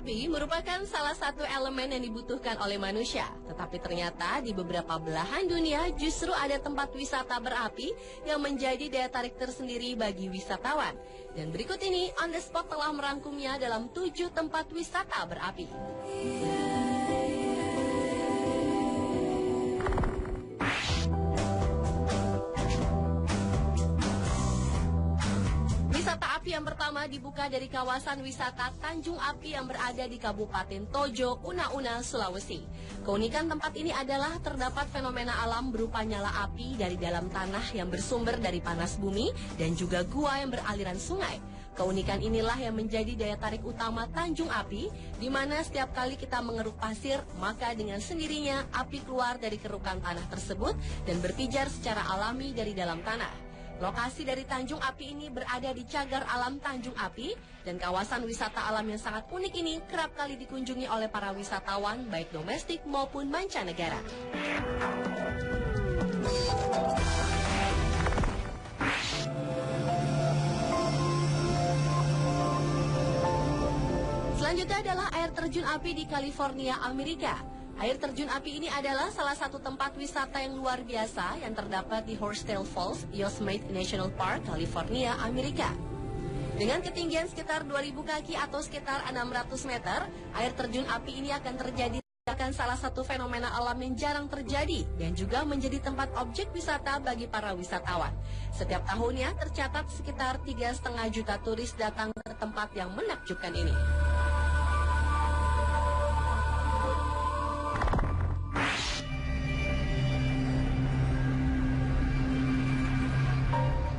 Api merupakan salah satu elemen yang dibutuhkan oleh manusia. Tetapi ternyata di beberapa belahan dunia justru ada tempat wisata berapi yang menjadi daya tarik tersendiri bagi wisatawan. Dan berikut ini On The Spot telah merangkumnya dalam 7 tempat wisata berapi. Wisata api yang pertama dibuka dari kawasan wisata Tanjung Api yang berada di Kabupaten Tojo, Una-Una, Sulawesi. Keunikan tempat ini adalah terdapat fenomena alam berupa nyala api dari dalam tanah yang bersumber dari panas bumi dan juga gua yang beraliran sungai. Keunikan inilah yang menjadi daya tarik utama Tanjung Api, di mana setiap kali kita mengeruk pasir, maka dengan sendirinya api keluar dari kerukan tanah tersebut dan berpijar secara alami dari dalam tanah. Lokasi dari Tanjung Api ini berada di Cagar Alam Tanjung Api, dan kawasan wisata alam yang sangat unik ini kerap kali dikunjungi oleh para wisatawan baik domestik maupun mancanegara. Selanjutnya adalah air terjun api di California, Amerika. Air terjun api ini adalah salah satu tempat wisata yang luar biasa yang terdapat di Horsetail Falls, Yosemite National Park, California, Amerika. Dengan ketinggian sekitar 2.000 kaki atau sekitar 600 meter, air terjun api ini akan terjadi salah satu fenomena alam yang jarang terjadi dan juga menjadi tempat objek wisata bagi para wisatawan. Setiap tahunnya tercatat sekitar 3,5 juta turis datang ke tempat yang menakjubkan ini.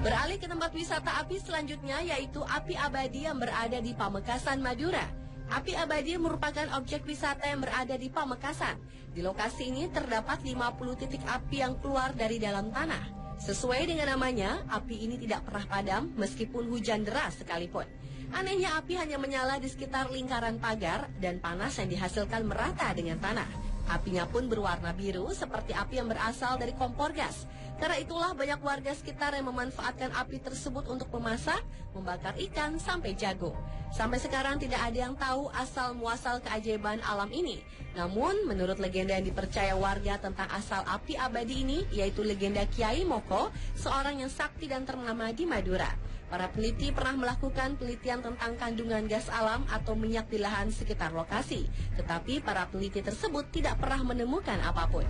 Beralih ke tempat wisata api selanjutnya, yaitu Api Abadi yang berada di Pamekasan, Madura. Api Abadi merupakan objek wisata yang berada di Pamekasan. Di lokasi ini terdapat 50 titik api yang keluar dari dalam tanah. Sesuai dengan namanya, api ini tidak pernah padam meskipun hujan deras sekalipun. Anehnya, api hanya menyala di sekitar lingkaran pagar dan panas yang dihasilkan merata dengan tanah. Apinya pun berwarna biru seperti api yang berasal dari kompor gas. Karena itulah banyak warga sekitar yang memanfaatkan api tersebut untuk memasak, membakar ikan, sampai jagung. Sampai sekarang tidak ada yang tahu asal-muasal keajaiban alam ini. Namun, menurut legenda yang dipercaya warga tentang asal Api Abadi ini, yaitu legenda Kiai Moko, seorang yang sakti dan ternama di Madura. Para peneliti pernah melakukan penelitian tentang kandungan gas alam atau minyak di lahan sekitar lokasi. Tetapi para peneliti tersebut tidak pernah menemukan apapun.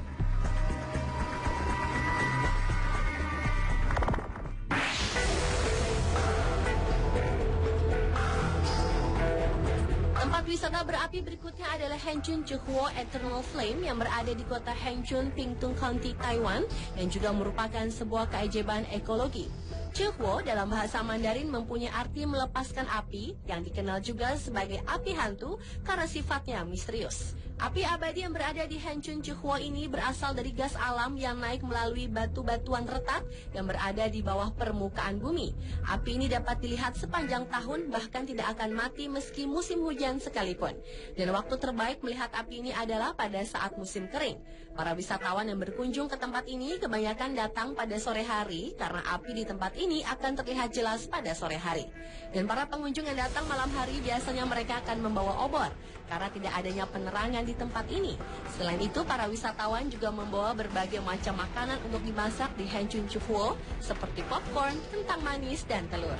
Tempat wisata berapi berikutnya adalah Hengchun Chihua Eternal Flame yang berada di kota Hengchun, Pingtung County, Taiwan, yang juga merupakan sebuah keajaiban ekologi. Chihua dalam bahasa Mandarin mempunyai arti melepaskan api, yang dikenal juga sebagai api hantu karena sifatnya misterius. Api abadi yang berada di Hengchun Chihua ini berasal dari gas alam yang naik melalui batu-batuan retak yang berada di bawah permukaan bumi. Api ini dapat dilihat sepanjang tahun, bahkan tidak akan mati meski musim hujan sekalipun. Dan waktu terbaik melihat api ini adalah pada saat musim kering. Para wisatawan yang berkunjung ke tempat ini kebanyakan datang pada sore hari karena api di tempat ini akan terlihat jelas pada sore hari. Dan para pengunjung yang datang malam hari biasanya mereka akan membawa obor karena tidak adanya penerangan di tempat ini. Selain itu, para wisatawan juga membawa berbagai macam makanan untuk dimasak di Hengchun Chihua seperti popcorn, kentang manis, dan telur.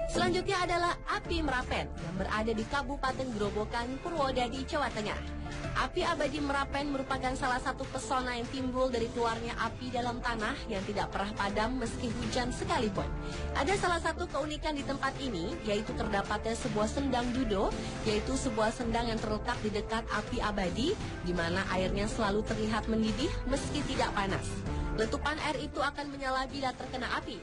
Selanjutnya adalah Api Merapen yang berada di Kabupaten Grobogan, Purwodadi, Jawa Tengah. Api abadi Merapen merupakan salah satu pesona yang timbul dari keluarnya api dalam tanah yang tidak pernah padam meski hujan sekalipun. Ada salah satu keunikan di tempat ini, yaitu terdapatnya sebuah sendang dudo, yaitu sebuah sendang yang terletak di dekat api abadi, di mana airnya selalu terlihat mendidih meski tidak panas. Letupan air itu akan menyala bila terkena api.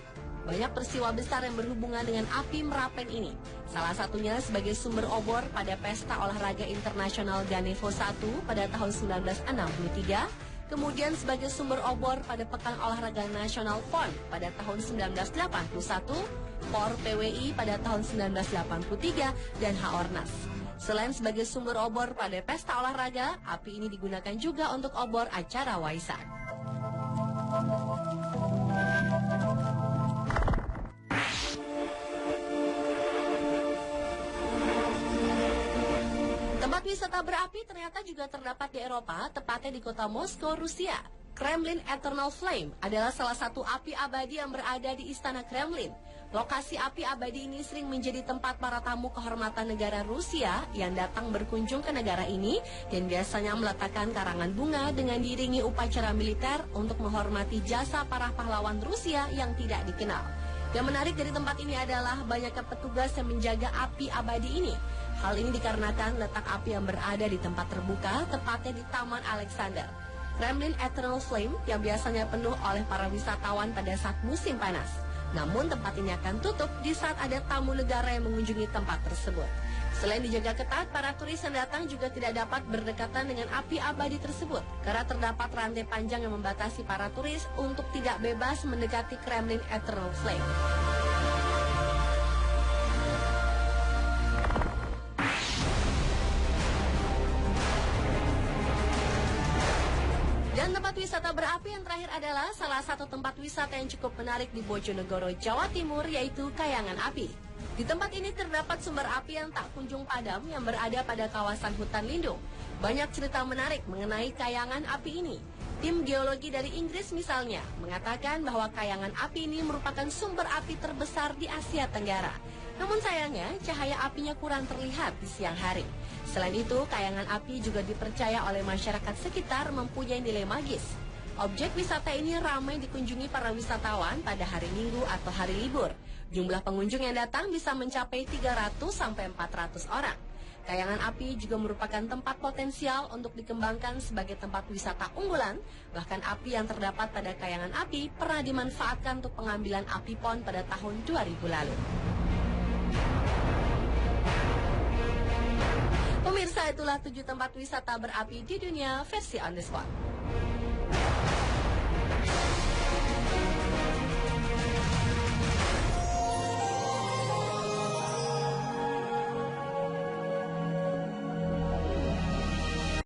Banyak peristiwa besar yang berhubungan dengan Api Merapen ini. Salah satunya sebagai sumber obor pada Pesta Olahraga Internasional Ganevo I pada tahun 1963, kemudian sebagai sumber obor pada Pekan Olahraga Nasional PON pada tahun 1981, POR PWI pada tahun 1983, dan Haornas. Selain sebagai sumber obor pada pesta olahraga, api ini digunakan juga untuk obor acara waisak. Tempat wisata berapi ternyata juga terdapat di Eropa, tepatnya di kota Moskow, Rusia. Kremlin Eternal Flame adalah salah satu api abadi yang berada di Istana Kremlin. Lokasi api abadi ini sering menjadi tempat para tamu kehormatan negara Rusia yang datang berkunjung ke negara ini dan biasanya meletakkan karangan bunga dengan diiringi upacara militer untuk menghormati jasa para pahlawan Rusia yang tidak dikenal. Yang menarik dari tempat ini adalah banyaknya petugas yang menjaga api abadi ini. Hal ini dikarenakan letak api yang berada di tempat terbuka, tepatnya di Taman Alexander. Kremlin Eternal Flame yang biasanya penuh oleh para wisatawan pada saat musim panas. Namun tempat ini akan tutup di saat ada tamu negara yang mengunjungi tempat tersebut. Selain dijaga ketat, para turis yang datang juga tidak dapat berdekatan dengan api abadi tersebut karena terdapat rantai panjang yang membatasi para turis untuk tidak bebas mendekati Kremlin Eternal Flame. Dan tempat wisata berapi yang terakhir adalah salah satu tempat wisata yang cukup menarik di Bojonegoro, Jawa Timur, yaitu Kayangan Api. Di tempat ini terdapat sumber api yang tak kunjung padam yang berada pada kawasan hutan lindung. Banyak cerita menarik mengenai kayangan api ini. Tim geologi dari Inggris misalnya mengatakan bahwa kayangan api ini merupakan sumber api terbesar di Asia Tenggara. Namun sayangnya cahaya apinya kurang terlihat di siang hari. Selain itu, kayangan api juga dipercaya oleh masyarakat sekitar mempunyai nilai magis. Objek wisata ini ramai dikunjungi para wisatawan pada hari Minggu atau hari libur. Jumlah pengunjung yang datang bisa mencapai 300-400 orang. Kayangan api juga merupakan tempat potensial untuk dikembangkan sebagai tempat wisata unggulan. Bahkan api yang terdapat pada kayangan api pernah dimanfaatkan untuk pengambilan api PON pada tahun 2000 lalu. Pemirsa, itulah 7 tempat wisata berapi di dunia versi on the spot.